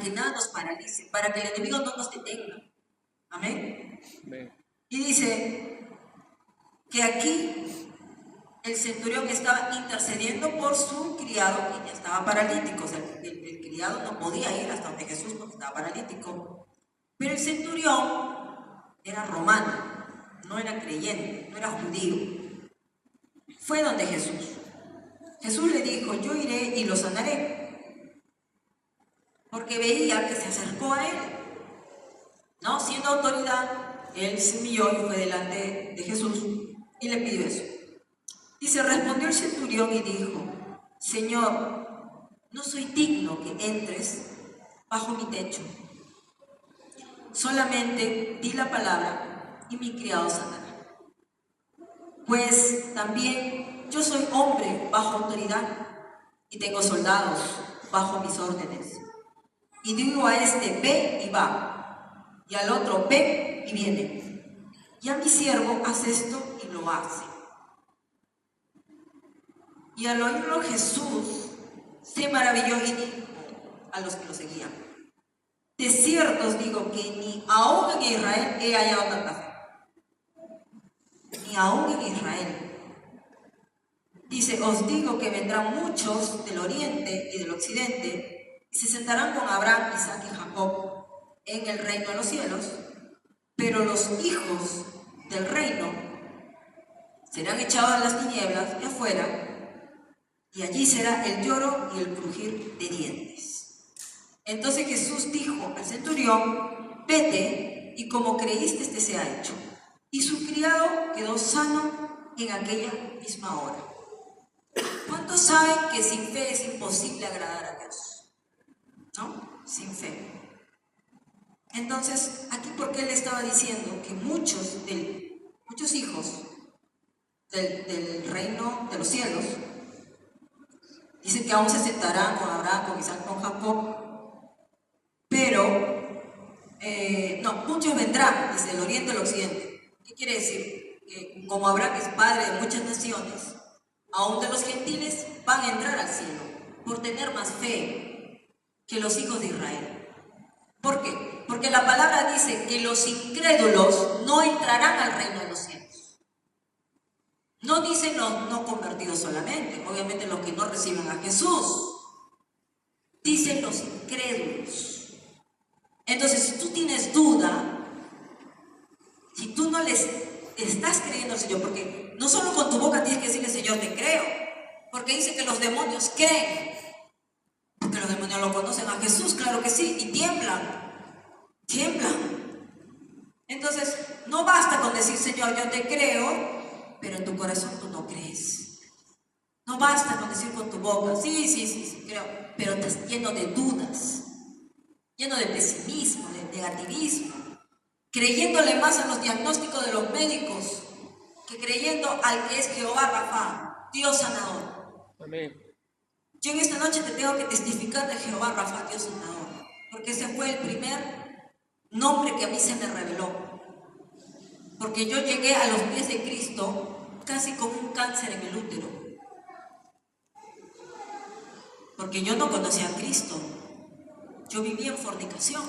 que nada nos paralice, para que el enemigo no nos detenga. Amén. Amén. Y dice que aquí el centurión estaba intercediendo por su criado que ya estaba paralítico. O sea, el criado no podía ir hasta donde Jesús porque estaba paralítico. Pero el centurión era romano, no era creyente, no era judío. Fue donde Jesús. Jesús le dijo, yo iré y lo sanaré. Porque veía que se acercó a él. ¿No? Siendo autoridad, él se humilló y fue delante de Jesús y le pidió eso. Y se respondió el centurión y dijo, Señor, no soy digno que entres bajo mi techo. Solamente di la palabra y mi criado sanará. Pues también yo soy hombre bajo autoridad y tengo soldados bajo mis órdenes. Y digo a este, ve y va, y al otro, ve y viene. Y a mi siervo, haz esto y lo hace. Y al oírlo Jesús se maravilló y dijo a los que lo seguían, de cierto os digo que ni aún en Israel he hallado tanta fe. Ni aún en Israel. Dice, os digo que vendrán muchos del oriente y del occidente y se sentarán con Abraham, Isaac y Jacob en el reino de los cielos, pero los hijos del reino serán echados a las tinieblas de afuera, y allí será el lloro y el crujir de dientes. Entonces Jesús dijo al centurión, vete, y como creíste te sea hecho. Y su criado quedó sano en aquella misma hora. ¿Cuántos saben que sin fe es imposible agradar a Dios? ¿No? Sin fe. Entonces, aquí porque él estaba diciendo que muchos hijos del reino de los cielos, dicen que aún se sentarán con Abraham, con Isaac, con Jacob, pero muchos vendrán desde el oriente al occidente. ¿Qué quiere decir? Que como Abraham es padre de muchas naciones, aún de los gentiles van a entrar al cielo por tener más fe que los hijos de Israel. ¿Por qué? Porque la palabra dice que los incrédulos no entrarán al reino de los cielos. No dice los no convertidos solamente, obviamente los que no reciben a Jesús. Dicen los incrédulos. Entonces, si tú tienes duda, si tú no les estás creyendo al Señor, porque no solo con tu boca tienes que decirle, Señor, te creo, porque dice que los demonios creen, porque los demonios lo conocen a Jesús, claro que sí, y tiemblan. Entonces, no basta con decir, Señor, yo te creo, pero en tu corazón tú no crees. No basta con decir con tu boca, sí, creo, pero estás lleno de dudas, lleno de pesimismo, de negativismo, creyéndole más a los diagnósticos de los médicos que creyendo al que es Jehová Rafa, Dios sanador. Amén. Yo en esta noche te tengo que testificar de Jehová Rafa, Dios sanador, porque ese fue el primer nombre que a mí se me reveló. Porque yo llegué a los pies de Cristo casi con un cáncer en el útero. Porque yo no conocía a Cristo. Yo vivía en fornicación.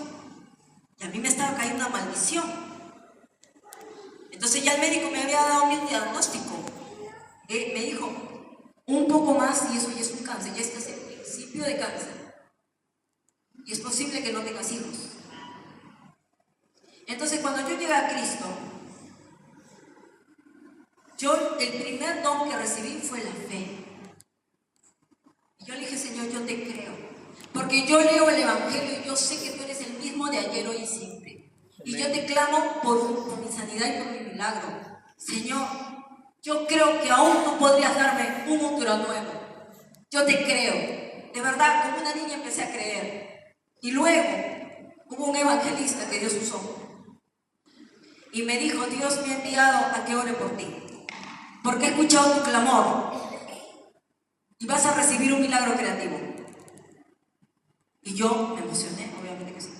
Y a mí me estaba cayendo una maldición. Entonces ya el médico me había dado mi diagnóstico. Me dijo, un poco más y eso ya es un cáncer. Ya estás en el principio de cáncer. Y es posible que no tengas hijos. Entonces cuando yo llegué a Cristo, el primer don que recibí fue la fe. Y yo le dije, Señor, yo te creo. Porque yo leo el Evangelio y yo sé que tú eres el mismo de ayer, hoy y siempre. Y yo te clamo por mi sanidad y por mi milagro. Señor, yo creo que aún tú podrías darme un útero nuevo. Yo te creo. De verdad, como una niña empecé a creer. Y luego hubo un evangelista que Dios usó. Y me dijo, Dios me ha enviado a que ore por ti. Porque he escuchado tu clamor. Y vas a recibir un milagro creativo. Y yo me emocioné, obviamente que sí.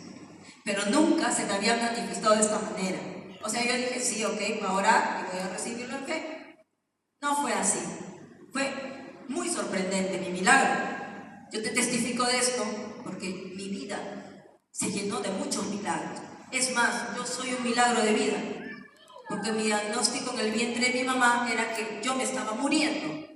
Pero nunca se me había manifestado de esta manera. O sea, yo dije, sí, ok, voy a orar y voy a recibirlo en fe. No fue así. Fue muy sorprendente mi milagro. Yo te testifico de esto porque mi vida se llenó de muchos milagros. Es más, yo soy un milagro de vida, porque mi diagnóstico en el vientre de mi mamá era que yo me estaba muriendo,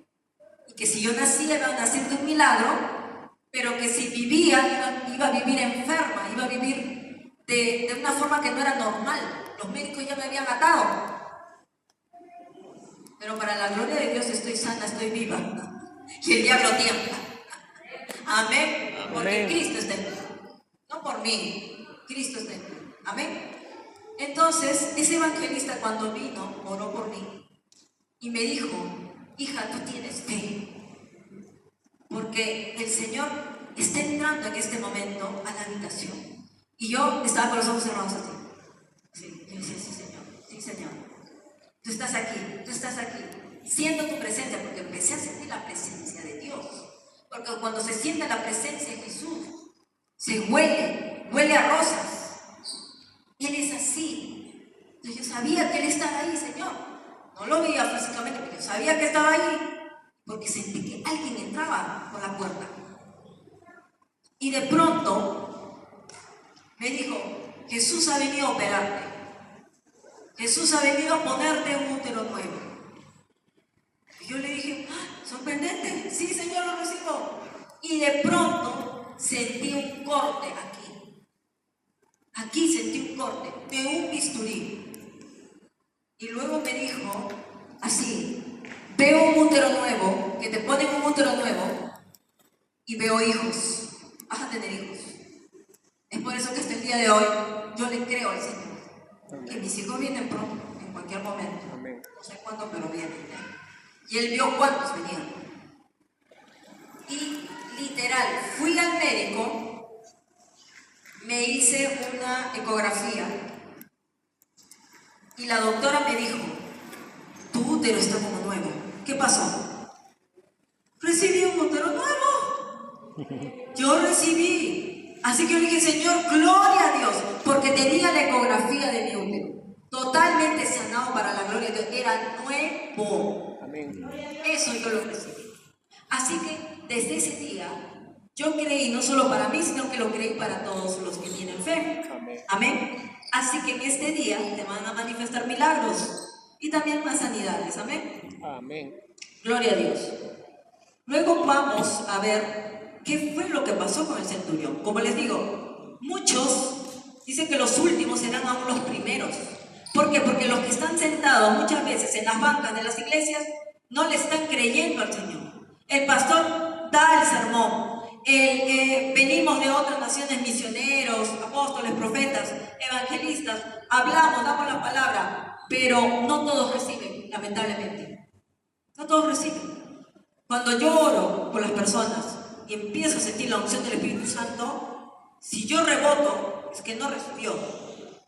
y que si yo nacía iba a nacer de un milagro, pero que si vivía iba a vivir enferma, iba a vivir de una forma que no era normal. Los médicos ya me habían matado, pero para la gloria de Dios estoy sana, estoy viva, y el diablo tiembla. Amén. Porque Cristo está en mí, no por mí, Cristo está en mí. Amén. Entonces, ese evangelista cuando vino, oró por mí y me dijo: hija, tú tienes fe, porque el Señor está entrando en este momento a la habitación. Y yo estaba con los ojos cerrados así. Sí, yo decía: sí, Señor, tú estás aquí, siento tu presencia, porque empecé a sentir la presencia de Dios. Porque cuando se siente la presencia de Jesús, se huele a rosas. Él es así. Entonces yo sabía que Él estaba ahí, Señor. No lo veía físicamente, pero yo sabía que estaba ahí, porque sentí que alguien entraba por la puerta. Y de pronto me dijo: Jesús ha venido a operarte. Jesús ha venido a ponerte un útero nuevo. Y yo le dije: sorprendente, sí, Señor, lo recibo. Y de pronto sentí un corte aquí. Aquí sentí un corte de un bisturí. Y luego me dijo así: veo un útero nuevo, que te ponen un útero nuevo, y veo hijos. Vas a tener hijos. Es por eso que hasta el día de hoy yo le creo al Señor, que mis hijos vienen pronto, en cualquier momento. No sé cuándo, pero vienen. Y Él vio cuántos venían. Y literal, fui al médico, me hice una ecografía y la doctora me dijo: tu útero está como nuevo. ¿Qué pasó? Recibí un útero nuevo. Yo recibí. Así que yo le dije: Señor, gloria a Dios, porque tenía la ecografía de mi útero totalmente sanado para la gloria de Dios. Era nuevo. Amén. Eso yo lo recibí. Así que desde ese día yo creí, no solo para mí, sino que lo creí para todos los que tienen fe. Amén. Amén. Así que en este día te van a manifestar milagros y también más sanidades. Amén. Amén. Gloria a Dios. Luego vamos a ver qué fue lo que pasó con el centurión. Como les digo, muchos dicen que los últimos serán aún los primeros. ¿Por qué? Porque los que están sentados muchas veces en las bancas de las iglesias no le están creyendo al Señor. El pastor da el sermón. Venimos de otras naciones, misioneros, apóstoles, profetas, evangelistas, hablamos, damos la palabra, pero no todos reciben, lamentablemente. No todos reciben. Cuando yo oro por las personas y empiezo a sentir la unción del Espíritu Santo, si yo reboto, es que no recibió,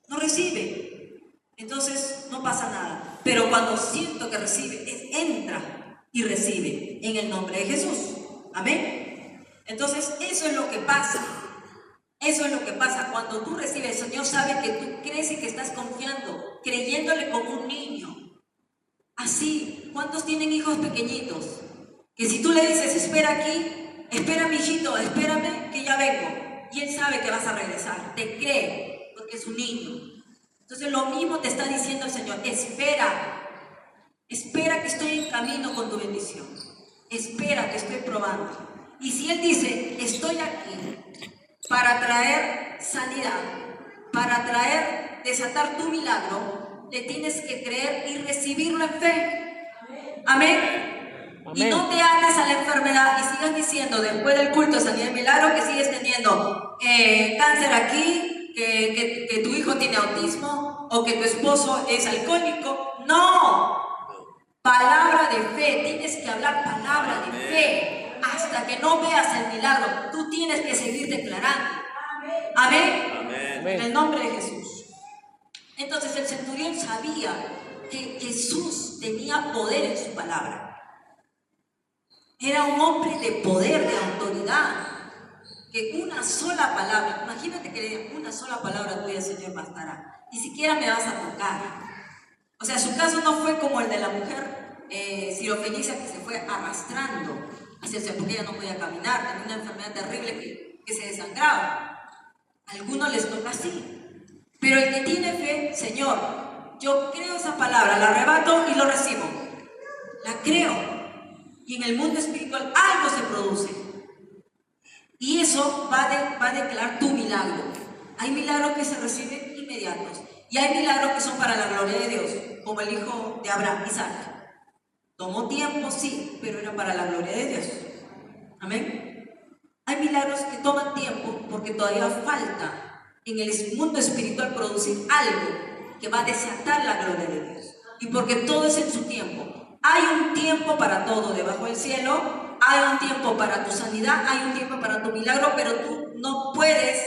no recibe. Entonces no pasa nada. Pero cuando siento que recibe, entra y recibe en el nombre de Jesús. Amén. Entonces eso es lo que pasa. Eso es lo que pasa cuando tú recibes. El Señor sabe que tú crees y que estás confiando, creyéndole como un niño. Así, ¿cuántos tienen hijos pequeñitos? Que si tú le dices: espera aquí, espera, mijito, espérame que ya vengo, y él sabe que vas a regresar, te cree porque es un niño. Entonces lo mismo te está diciendo el Señor: espera que estoy en camino con tu bendición, espera que estoy probando. Y si Él dice: estoy aquí para traer sanidad, para traer, desatar tu milagro, le tienes que creer y recibirlo en fe. Amén. Amén. Y no te ates a la enfermedad y sigas diciendo después del culto de sanidad y milagro que sigues teniendo cáncer aquí, que tu hijo tiene autismo o que tu esposo es alcohólico. No. Palabra de fe. Tienes que hablar palabra de fe hasta que no veas el milagro. Tú tienes que seguir declarando. Amén. Amén. En el nombre de Jesús. Entonces el centurión sabía que Jesús tenía poder en su palabra. Era un hombre de poder, de autoridad. Que una sola palabra, imagínate que una sola palabra tuya, Señor, bastará. Ni siquiera me vas a tocar. O sea, su caso no fue como el de la mujer sirofenicia que se fue arrastrando hacia el Señor porque ella no podía caminar, tenía una enfermedad terrible que se desangraba. algunos les toca así. Pero el que tiene fe, Señor, yo creo esa palabra, la arrebato y lo recibo. La creo. Y en el mundo espiritual algo se produce. Y eso va a declarar tu milagro. Hay milagros que se reciben inmediatos. Y hay milagros que son para la gloria de Dios, como el hijo de Abraham, Isaac. Tomó tiempo, sí, pero era para la gloria de Dios. Amén. Hay milagros que toman tiempo porque todavía falta en el mundo espiritual producir algo que va a desatar la gloria de Dios. Y porque todo es en su tiempo. Hay un tiempo para todo debajo del cielo. Hay un tiempo para tu sanidad. Hay un tiempo para tu milagro. Pero tú no puedes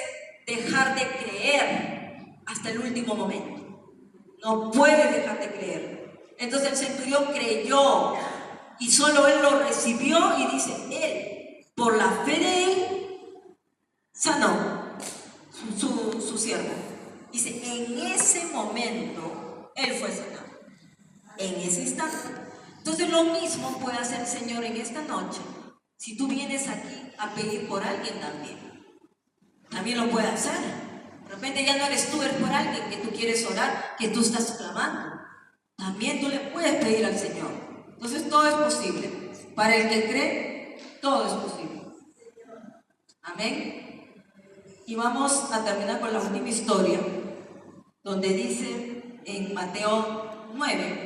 dejar de creer hasta el último momento. No puedes dejar de creer. Entonces el centurión creyó y solo él lo recibió y dice, él, por la fe de él, sanó su siervo. Dice, en ese momento, él fue sanado. En ese instante. Entonces lo mismo puede hacer el Señor en esta noche. Si tú vienes aquí a pedir por alguien también lo puede hacer. De repente ya no eres tú, eres por alguien que tú quieres orar, que tú estás clamando. También tú le puedes pedir al Señor. Entonces todo es posible. Para el que cree, todo es posible. Amén. Y vamos a terminar con la última historia, donde dice en Mateo 9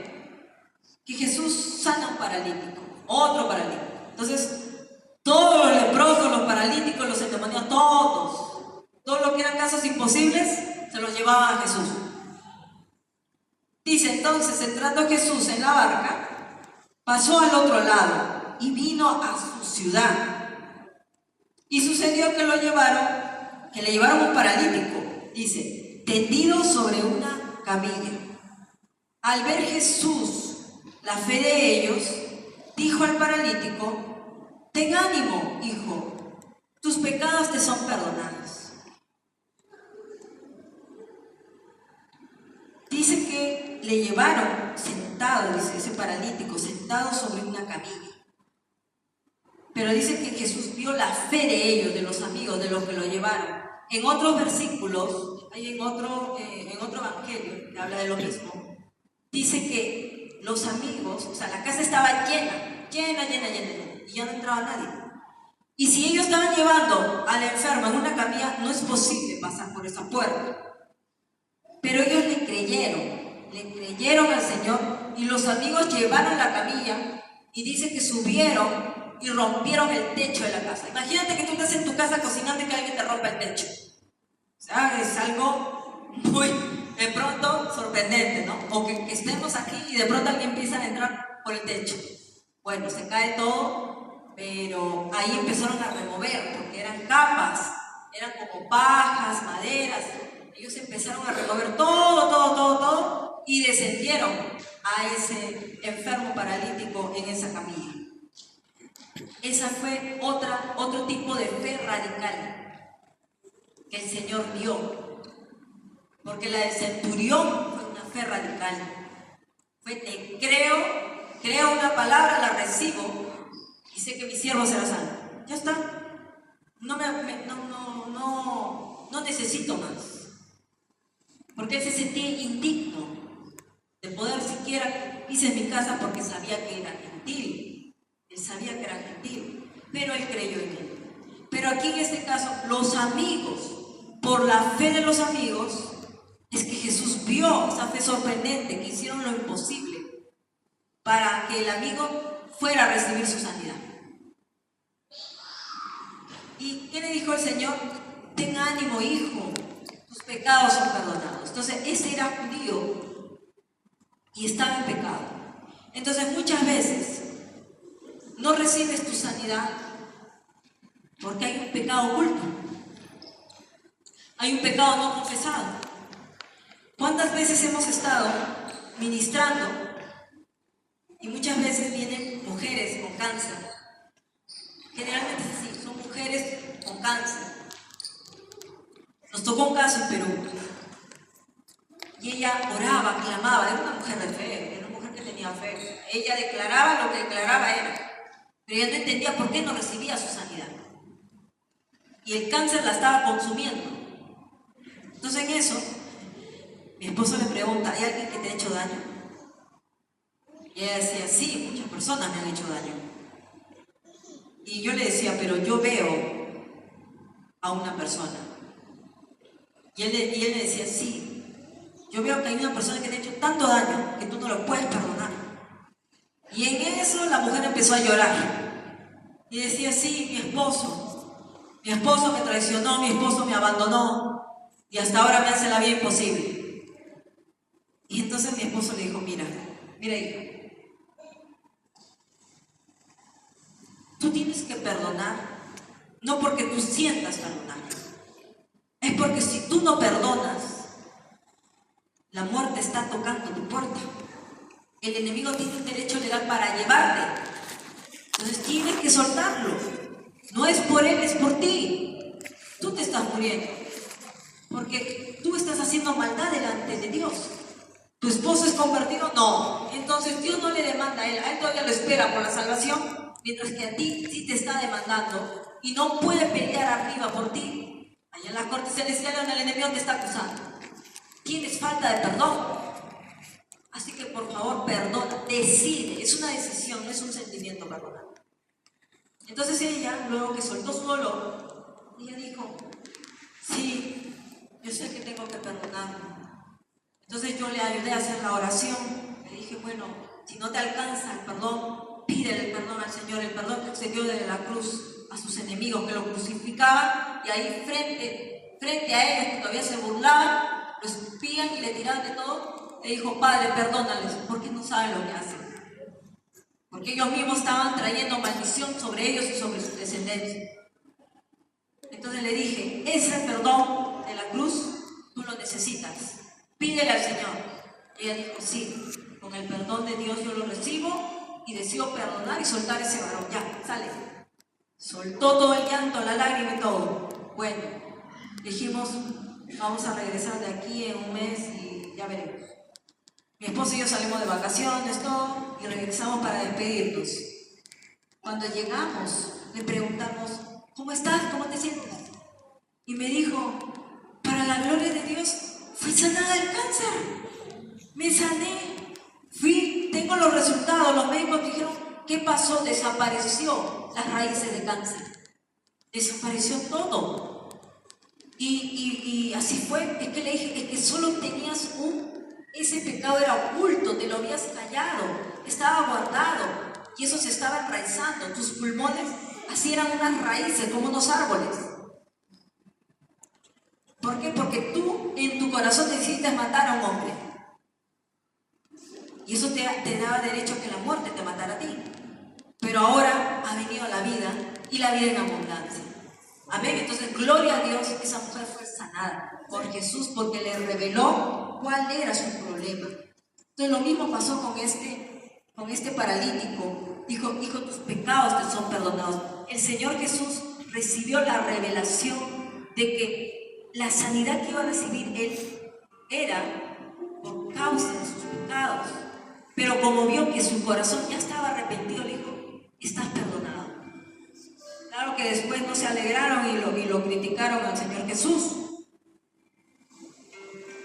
que Jesús sana a un paralítico, otro paralítico. Entonces, todos los leprosos, los paralíticos, los endemoniados, todos los que eran casos imposibles, se los llevaban a Jesús. Dice entonces, entrando Jesús en la barca, pasó al otro lado y vino a su ciudad. Y sucedió que le llevaron un paralítico, dice, tendido sobre una camilla. Al ver Jesús la fe de ellos, dijo al paralítico, ten ánimo, hijo, tus pecados te son perdonados. Dice que le llevaron sentado, dice ese paralítico, sentado sobre una camilla. Pero dice que Jesús vio la fe de ellos, de los amigos, de los que lo llevaron. En otros versículos, hay en otro evangelio que habla de lo mismo, dice que los amigos, o sea, la casa estaba llena, y ya no entraba nadie. Y si ellos estaban llevando al enfermo en una camilla, no es posible pasar por esa puerta. Pero ellos le creyeron al Señor, y los amigos llevaron la camilla, y dice que subieron y rompieron el techo de la casa. Imagínate que tú estás en tu casa cocinando y que alguien te rompa el techo. O sea, es algo muy, de pronto, sorprendente, ¿no? O que estemos aquí y de pronto alguien empieza a entrar por el techo. Bueno, se cae todo, pero ahí empezaron a remover, porque eran capas, eran como pajas, maderas. Ellos empezaron a remover todo, y descendieron a ese enfermo paralítico en esa camilla. Esa fue otro tipo de fe radical que el Señor dio. Porque la del centurión fue una fe radical. Fue te creo una palabra, la recibo y sé que mi siervo será salvo. Ya está. No necesito más. Porque él se sentía indigno de poder siquiera irse en mi casa porque sabía que era gentil. Él sabía que era gentil, pero él creyó en él. Pero aquí en este caso, los amigos, por la fe de los amigos, es que Jesús vio esa fe sorprendente, que hicieron lo imposible para que el amigo fuera a recibir su sanidad. ¿Y qué le dijo el Señor? Ten ánimo, hijo, tus pecados son perdonados. Entonces, ese era judío y estaba en pecado. Entonces, muchas veces no recibes tu sanidad porque hay un pecado oculto. Hay un pecado no confesado. ¿Cuántas veces hemos estado ministrando y muchas veces vienen mujeres con cáncer? Generalmente es así, son mujeres con cáncer. Nos tocó un caso en Perú y ella oraba, clamaba, era una mujer de fe, era una mujer que tenía fe. Ella declaraba lo que declaraba era. Pero ella no entendía por qué no recibía su sanidad. Y el cáncer la estaba consumiendo. Entonces en eso, mi esposo le pregunta, ¿hay alguien que te ha hecho daño? Y ella decía, sí, muchas personas me han hecho daño. Y yo le decía, pero yo veo a una persona. Y él me decía, sí, yo veo que hay una persona que te ha hecho tanto daño que tú no lo puedes perdonar. Y en eso la mujer empezó a llorar. Y decía, sí, mi esposo me traicionó, mi esposo me abandonó. Y hasta ahora me hace la vida imposible. Y entonces mi esposo le dijo, mira hija, tú tienes que perdonar, no porque tú sientas perdonar. Es porque si tú no perdonas, la muerte está tocando tu puerta. El enemigo tiene un derecho legal para llevarte. Entonces tienes que soltarlo. No es por él, es por ti. Tú te estás muriendo. Porque tú estás haciendo maldad delante de Dios. ¿Tu esposo es convertido? No. Entonces Dios no le demanda a él todavía lo espera por la salvación, mientras que a ti sí te está demandando y no puede pelear arriba por ti. Allá en la corte celestial donde el enemigo te está acusando. Tienes falta de perdón. Así que por favor perdona, decide, es una decisión, no es un sentimiento perdonar. Entonces ella, luego que soltó su dolor, ella dijo, sí, yo sé que tengo que perdonar. Entonces yo le ayudé a hacer la oración. Le dije, bueno, si no te alcanza el perdón, pídele el perdón al Señor. El perdón que se dio desde la cruz a sus enemigos que lo crucificaban, y ahí frente a ellos que todavía se burlaban, lo escupían y le tiraban de todo. Le dijo, Padre, perdónales, porque no saben lo que hacen. Porque ellos mismos estaban trayendo maldición sobre ellos y sobre su descendencia. Entonces le dije, ese perdón de la cruz, tú lo necesitas. Pídele al Señor. Y ella dijo, sí, con el perdón de Dios yo lo recibo y decido perdonar y soltar ese varón. Ya, sale. Soltó todo el llanto, la lágrima y todo. Bueno, dijimos, vamos a regresar de aquí en un mes y ya veremos. Mi esposo y yo salimos de vacaciones, todo, y regresamos para despedirnos. Cuando llegamos, le preguntamos, ¿cómo estás? ¿Cómo te sientes? Y me dijo, para la gloria de Dios, fui sanada del cáncer. Me sané. Tengo los resultados. Los médicos dijeron, ¿qué pasó? Desapareció las raíces de cáncer. Desapareció todo. Y así fue. Es que le dije, es que solo tenías ese pecado era oculto, te lo habías callado, estaba guardado y eso se estaba enraizando. Tus pulmones así eran unas raíces, como unos árboles. ¿Por qué? Porque tú en tu corazón decidiste matar a un hombre. Y eso te daba derecho a que la muerte te matara a ti. Pero ahora ha venido la vida y la vida en abundancia. Amén. Entonces, gloria a Dios, esa mujer fue sanada por Jesús porque le reveló cuál era su problema. Entonces, lo mismo pasó con este paralítico. Dijo, hijo, tus pecados te son perdonados. El Señor Jesús recibió la revelación de que la sanidad que iba a recibir él era por causa de sus pecados. Pero como vio que su corazón ya estaba arrepentido, le dijo, estás perdonado. Claro que después no se alegraron y lo criticaron al Señor Jesús.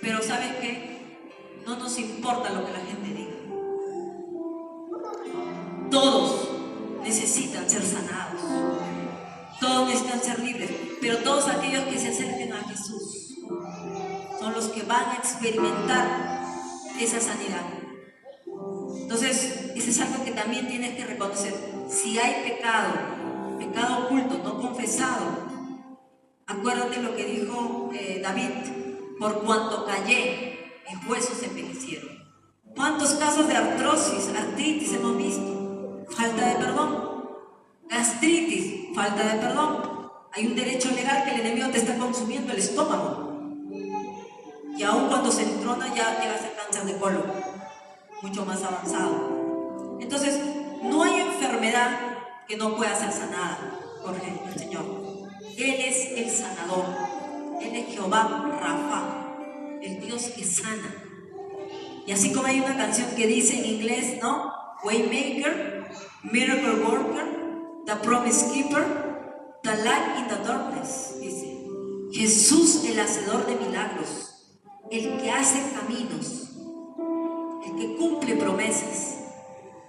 Pero ¿saben qué? No nos importa lo que la gente diga. Todos necesitan ser sanados. Todos necesitan ser libres. Pero todos aquellos que se acerquen a Jesús son los que van a experimentar esa sanidad. Entonces, eso es algo que también tienes que reconocer. Si hay pecado oculto, no confesado, acuérdate lo que dijo David, por cuanto callé, mis huesos se envejecieron. ¿Cuántos casos de artritis hemos visto? Falta de perdón. Gastritis, falta de perdón. Hay un derecho legal que el enemigo te está consumiendo el estómago. Y aún cuando se entrona ya llegas al cáncer de colon, mucho más avanzado. Entonces, no hay enfermedad que no pueda ser sanada por el Señor. Él es el sanador. Él es Jehová Rafa, el Dios que sana. Y así como hay una canción que dice en inglés, ¿no? Waymaker, Miracle Worker, The Promise Keeper, The Light in the Darkness. Dice, Jesús el hacedor de milagros. el que hace caminos, el que cumple promesas,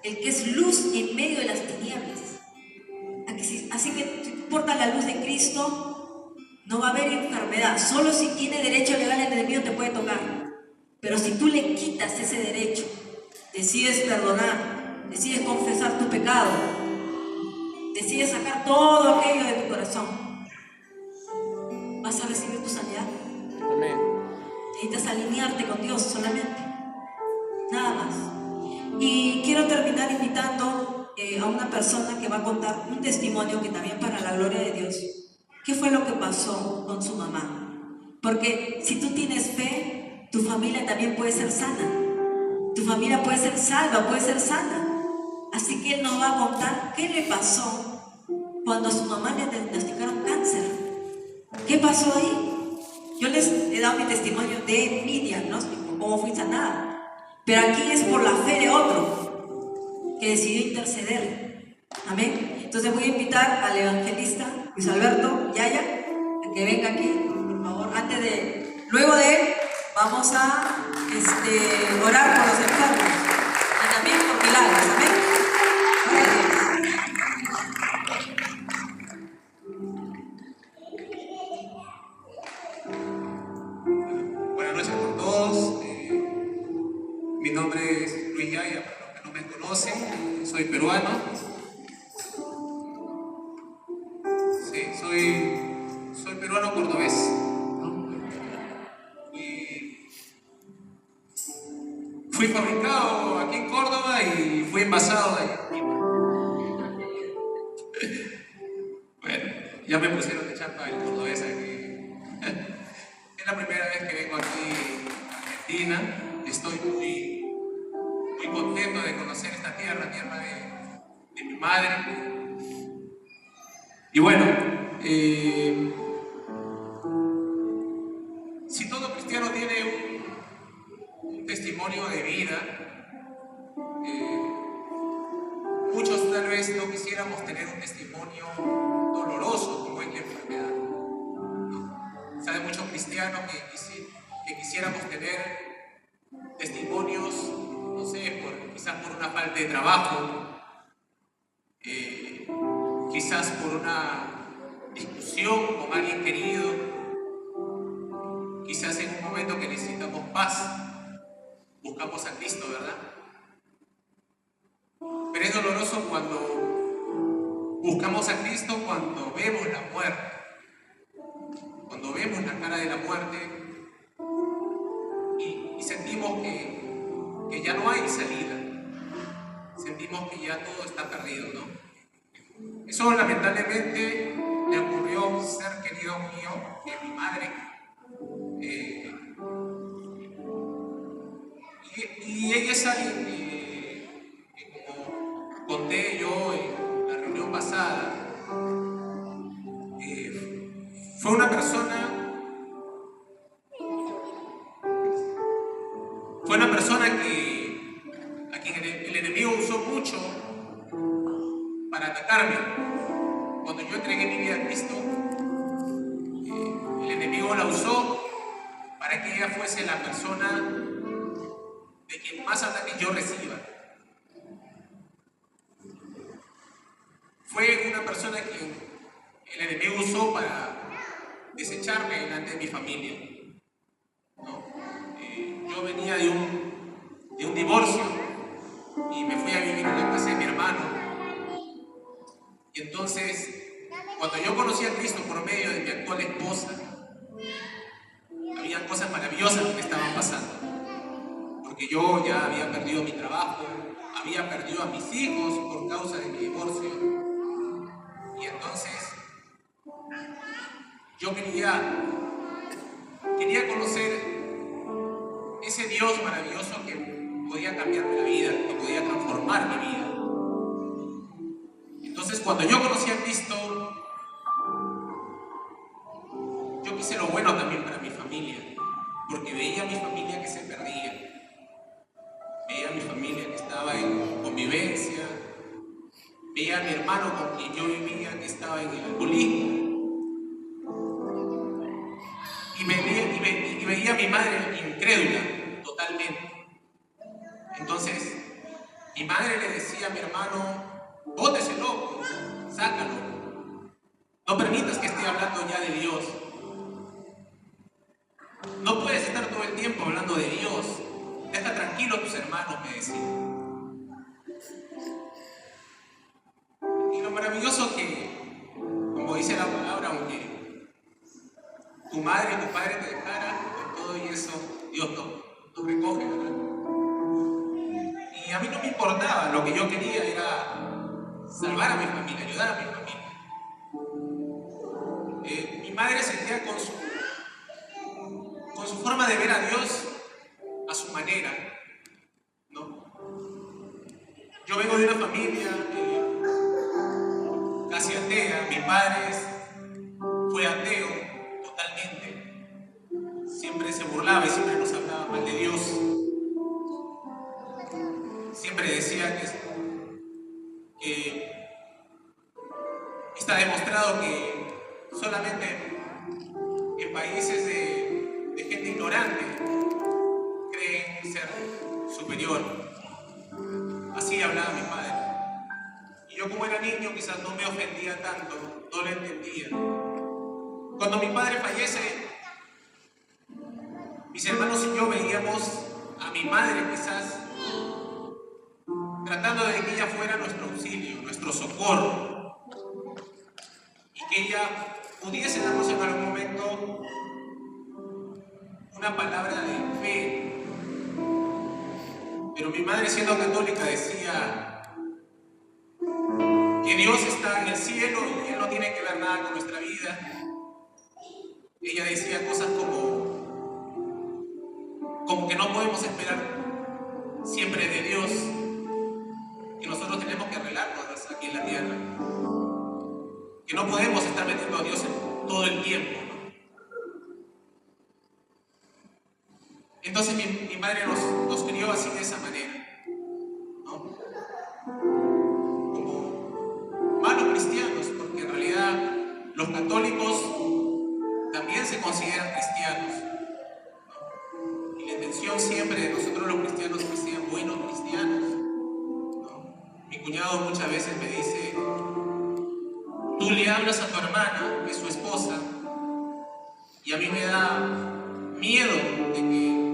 el que es luz en medio de las tinieblas. Así que si tú portas la luz de Cristo, no va a haber enfermedad. Solo si tiene derecho legal el enemigo te puede tocar. Pero si tú le quitas ese derecho, decides perdonar, decides confesar tu pecado, decides sacar todo aquello de tu corazón, vas a recibir tu sanidad. Amén. Necesitas alinearte con Dios solamente, nada más. Y quiero terminar invitando a una persona que va a contar un testimonio que también para la gloria de Dios. ¿Qué fue lo que pasó con su mamá? Porque si tú tienes fe, tu familia también puede ser sana. Tu familia puede ser salva, puede ser sana. Así que él nos va a contar qué le pasó cuando a su mamá le diagnosticaron cáncer. ¿Qué pasó ahí? Yo les he dado mi testimonio de mi diagnóstico, cómo fui sanada. Pero aquí es por la fe de otro que decidió interceder. Amén. Entonces voy a invitar al evangelista Luis Alberto Yaya a que venga aquí, por favor. Luego de él, vamos a orar por los enfermos y también por milagros. Amén. Buenas noches a todos. Mi nombre es Luis Yaya, para los que no me conocen, soy peruano. Sí, soy peruano cordobés, ¿no? Fui fabricado aquí en Córdoba y fui envasado allá en Lima. Bueno, ya me pusieron de chapa el cordobés aquí. Es la primera vez que vengo aquí a Argentina. Estoy muy contento de conocer esta tierra de mi madre. Y bueno, si todo cristiano tiene un testimonio de vida, muchos tal vez no quisiéramos tener un testimonio doloroso como es la enfermedad, ¿no? Sabe, muchos cristianos que quisiéramos tener testimonios, no sé, quizás por una falta de trabajo, quizás por una discusión con alguien querido, quizás en un momento que necesitamos paz, buscamos a Cristo, ¿verdad? Pero es doloroso cuando buscamos a Cristo, cuando vemos la muerte, cuando vemos la cara de la muerte y sentimos que ya no hay salida, sentimos que ya todo está perdido, ¿no? Eso lamentablemente le ocurrió a un ser querido mío, que es mi madre. Y ella es alguien que, como conté yo en la reunión pasada, fue una persona a quien el enemigo usó mucho para atacarme. Cuando yo entregué mi vida a Cristo, el enemigo la usó para que ella fuese la persona de quien más ataques yo reciba. Fue una persona que el enemigo usó para desecharme delante de mi familia, ¿no? Yo venía de un divorcio y me fui a vivir en la casa de mi hermano. Y entonces, cuando yo conocí a Cristo por medio de mi actual esposa, había cosas maravillosas que me estaban pasando. Porque yo ya había perdido mi trabajo, había perdido a mis hijos por causa de mi divorcio. Y entonces, yo quería conocer ese Dios maravilloso que podía cambiarme la vida, que podía transformar mi vida. Entonces, cuando yo conocí a Cristo, yo quise lo bueno también para mi familia, porque veía a mi familia que se perdía, veía a mi familia que estaba en convivencia, veía a mi hermano con quien yo vivía que estaba en el alcoholismo, y veía a mi madre incrédula totalmente. Entonces, mi madre le decía a mi hermano, bóteselo, sácalo. No permitas que esté hablando ya de Dios. No puedes estar todo el tiempo hablando de Dios. Deja tranquilo a tus hermanos, me decía. Y lo maravilloso que, como dice la palabra, aunque tu madre y tu padre te dejara, con todo y eso, Dios nos recoge, ¿verdad? Y a mí no me importaba, lo que yo quería era salvar a mi familia, ayudar a mi familia. Mi madre seguía con su forma de ver a Dios a su manera, ¿no? Yo vengo de una familia casi atea. Mi padre fue ateo totalmente. Siempre se burlaba y siempre nos hablaba mal de Dios. Siempre decía que está demostrado que solamente en países de gente ignorante creen ser superior. Así hablaba mi padre. Y yo, como era niño, quizás no me ofendía tanto, no lo entendía. Cuando mi padre fallece, mis hermanos y yo veíamos a mi madre quizás tratando de que ella fuera nuestro auxilio, nuestro socorro, y que ella pudiese darnos en algún momento una palabra de fe. Pero mi madre, siendo católica, decía que Dios está en el cielo y Él no tiene que ver nada con nuestra vida. Ella decía cosas como que no podemos esperar siempre de Dios, que nosotros tenemos que arreglarnos aquí en la tierra, que no podemos estar metiendo a Dios todo el tiempo, ¿no? Entonces mi madre nos crió así, de esa manera, ¿no? Como malos cristianos, porque en realidad los católicos también se consideran cristianos, ¿no? Y la intención siempre de nosotros los cristianos es que sean buenos cristianos, ¿no? Mi cuñado muchas veces me dice, tú le hablas a tu hermana, que es su esposa, y a mí me da miedo de que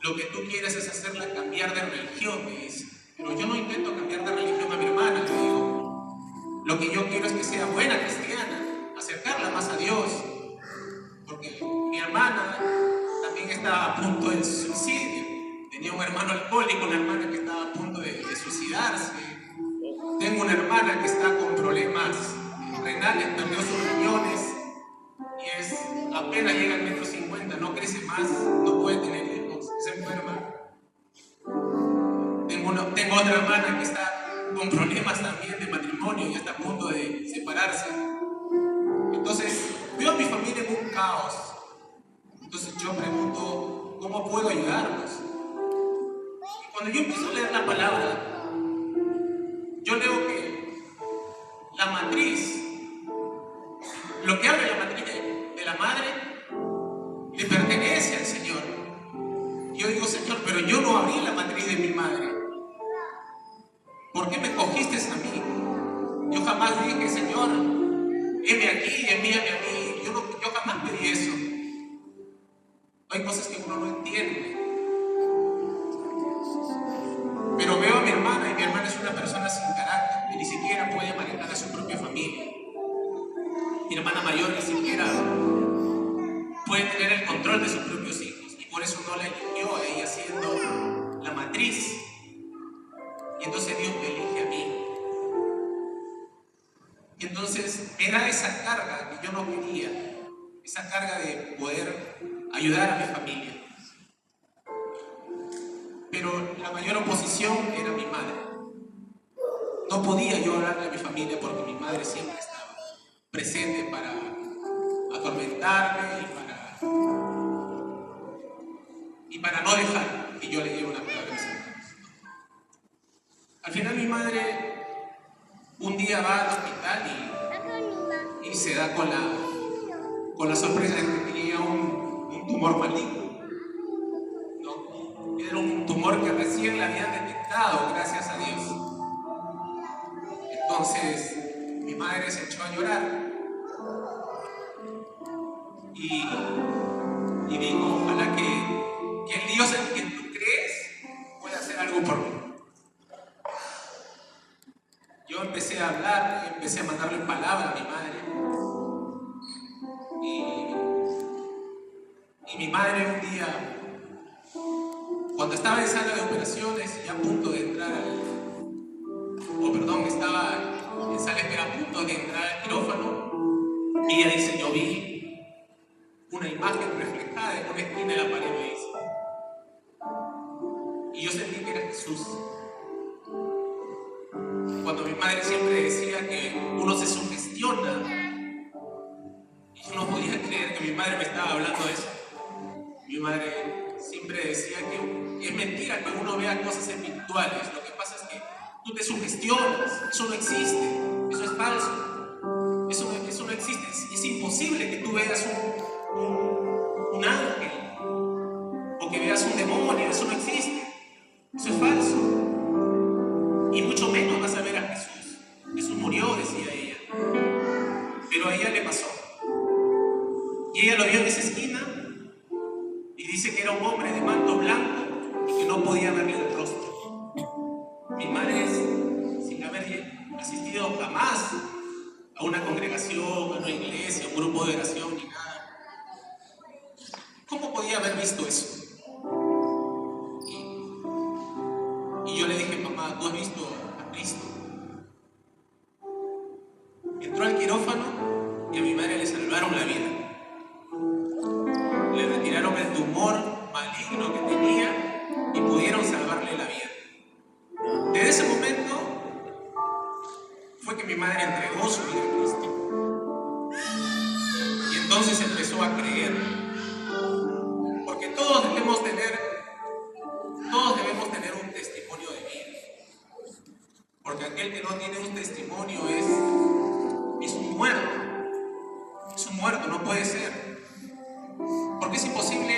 lo que tú quieres es hacerla cambiar de religión, me dice. Pero yo no intento cambiar de religión a mi hermana, le digo. Lo que yo quiero es que sea buena cristiana, acercarla más a Dios. Porque mi hermana también estaba a punto del suicidio. Tenía un hermano alcohólico, una hermana que estaba a punto de suicidarse. Tengo una hermana que está con problemas renales, perdió sus riñones y apenas llega al 1,50 m, no crece más, no puede tener hijos, se enferma. Tengo otra hermana que está con problemas también de matrimonio y está a punto de separarse. Entonces, veo a mi familia en un caos. Entonces yo pregunto, ¿cómo puedo ayudarlos? Y cuando yo empiezo a leer la palabra, yo leo que la matriz, lo que abre la matriz de la madre, le pertenece al Señor. Yo digo, Señor, pero yo no abrí la matriz de mi madre. ¿Por qué me cogiste a mí? Yo jamás dije, Señor, heme aquí, envíame a mí. Yo jamás pedí eso. Hay cosas que uno no entiende. Pero veo a mi hermana y mi hermana es una persona sin carácter, que ni siquiera puede manejar a su propia familia. Mi hermana mayor ni siquiera puede tener el control de sus propios hijos y por eso no la eligió a ella siendo la matriz. Y entonces Dios me elige a mí. Y entonces me da esa carga que yo no quería, esa carga de poder ayudar a mi familia. Pero la mayor oposición era mi madre. No podía yo hablarle a mi familia porque mi madre siempre estaba presente para atormentarme y para no dejar que yo le diera una palabra a mis hermanos. Al final mi madre un día va al hospital y se da con la sorpresa de que tenía un tumor tumor maligno, ¿no? Era un tumor que recién la habían detectado, gracias a Dios. Entonces, mi madre se echó a llorar y dijo, ojalá que el Dios en quien tú crees pueda hacer algo por mí. Yo empecé a hablar, empecé a mandarle palabra a mi madre. Y mi madre un día, cuando estaba en sala de operaciones y a punto de entrar estaba en sala de espera a punto de entrar al quirófano, ella dice, yo vi una imagen reflejada en una esquina de la pared, me dice. Y yo sentí que era Jesús. Cuando mi madre siempre decía que uno se sugestiona, y yo no podía creer que mi madre me estaba hablando de eso. Mi madre siempre decía que es mentira que uno vea cosas espirituales. Lo que pasa es que tú te sugestionas. Eso no existe. Eso es falso. Eso no existe. Es imposible que tú veas un ángel o que veas un demonio. Eso no existe. Eso es falso. Y mucho menos vas a ver a Jesús. Jesús murió, decía ella. Pero a ella le pasó. Y ella lo vio en esa esquina y dice que era un hombre de manto blanco y que no podía verle el rostro. Mi madre, sin haber asistido jamás a una congregación, a una iglesia, a un grupo de oración ni nada, ¿cómo podía haber visto eso? Y yo le dije, mamá, ¿tú has visto a Cristo? Entró al quirófano y a mi madre le salvaron la vida. Le retiraron el tumor maligno que tenía y pudieron salvarle la vida. Desde ese momento fue que mi madre entregó su vida a Cristo. Y entonces empezó a creer. Porque todos debemos tener un testimonio de vida. Porque aquel que no tiene un testimonio es un muerto. Es un muerto, no puede ser. Porque es imposible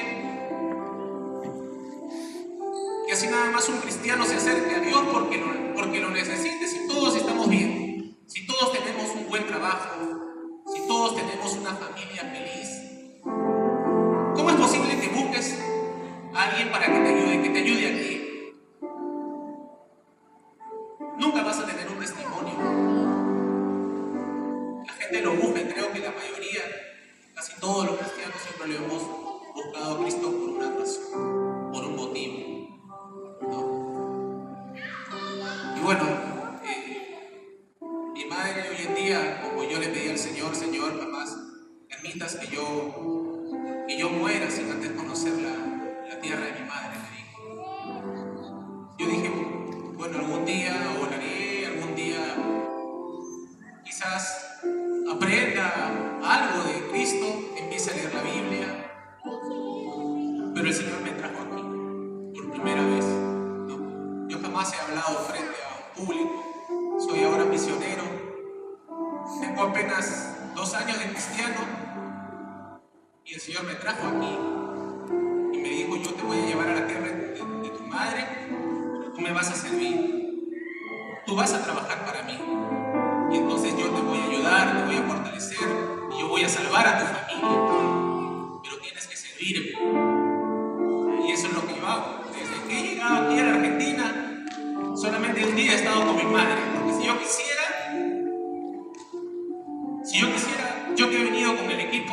que así nada más un cristiano se acerque a Dios porque lo necesite, si todos estamos bien, si todos tenemos un buen trabajo, si todos tenemos una familia feliz. ¿Cómo es posible que busques a alguien para que te ayude aquí? Nunca vas a tener un testimonio. La gente lo busca y creo que la mayoría, casi todos los cristianos siempre lo hemos buscado a Cristo por una razón, por un motivo, ¿no? Y bueno, mi madre hoy en día, como yo le pedí al Señor, jamás permitas que yo muera sin antes conocer la tierra de mi madre, me dijo. Yo dije, bueno, algún día oraré, algún día quizás aprenda algo de Cristo, empiece a leer la Biblia. Pero el Señor me trajo aquí por primera vez, ¿no? Yo jamás he hablado frente a un público. Soy ahora misionero. Tengo apenas 2 años de cristiano. Y el Señor me trajo aquí. Y me dijo, yo te voy a llevar a la tierra de tu madre, pero tú me vas a servir. Tú vas a trabajar para mí. Y entonces yo te voy a ayudar, te voy a fortalecer y yo voy a salvar a tu familia. Pero tienes que servirme. Y eso es lo que yo hago. Desde que he llegado aquí a la Argentina, solamente un día he estado con mi madre. Porque si yo quisiera, yo que he venido con el equipo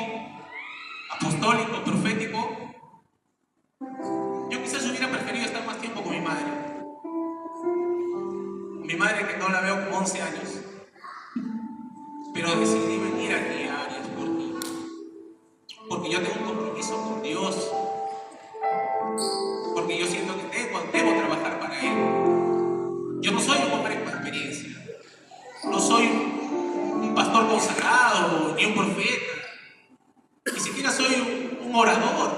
apostólico, profético, yo quizás hubiera preferido estar más tiempo con mi madre. Mi madre que no la veo como 11 años. Pero decidí venir aquí a Arias por ti. Porque yo tengo un compromiso con Dios. Porque yo siento que debo trabajar para Él. Yo no soy un hombre con experiencia. No soy un pastor consagrado, ni un profeta. Ni siquiera soy un orador.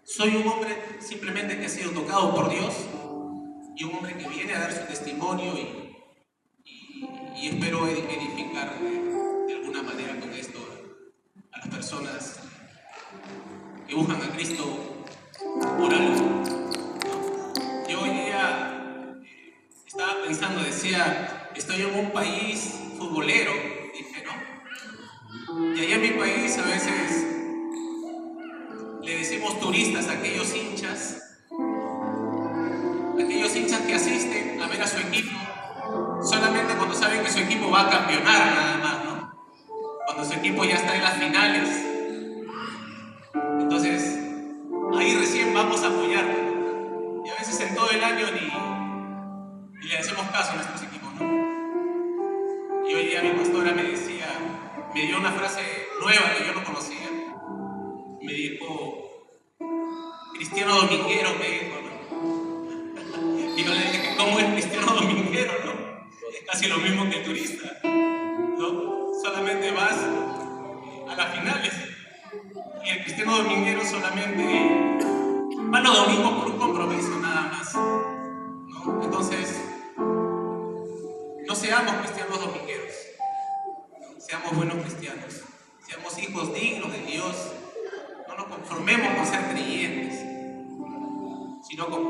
Soy un hombre simplemente que ha sido tocado por Dios. Y un hombre que viene a dar su testimonio y espero edificar de alguna manera con esto a las personas que buscan a Cristo por algo, ¿no? Yo hoy día estaba pensando, decía, estoy en un país futbolero, dije, ¿no? Y allá en mi país a veces le decimos turistas a aquellos hinchas que asisten a ver a su equipo solamente cuando saben que su equipo va a campeonar nada más, ¿no? Cuando su equipo ya está en las finales. Entonces, ahí recién vamos a apoyar. Y a veces en todo el año ni le hacemos caso a nuestros equipos, ¿no? Y hoy día mi pastora me decía, me dio una frase nueva que yo no conocía. Me dijo, cristiano dominguero, me dijo, ¿no? Y yo le dije, ¿cómo es cristiano dominguero, no? Es casi lo mismo que turista, ¿no? Solamente vas a las finales. Y el cristiano dominguero solamente va los domingos por un compromiso, nada más, ¿no? Entonces, no seamos cristianos domingueros, ¿no? Seamos buenos cristianos, seamos hijos dignos de Dios, no nos conformemos con ser creyentes, sino con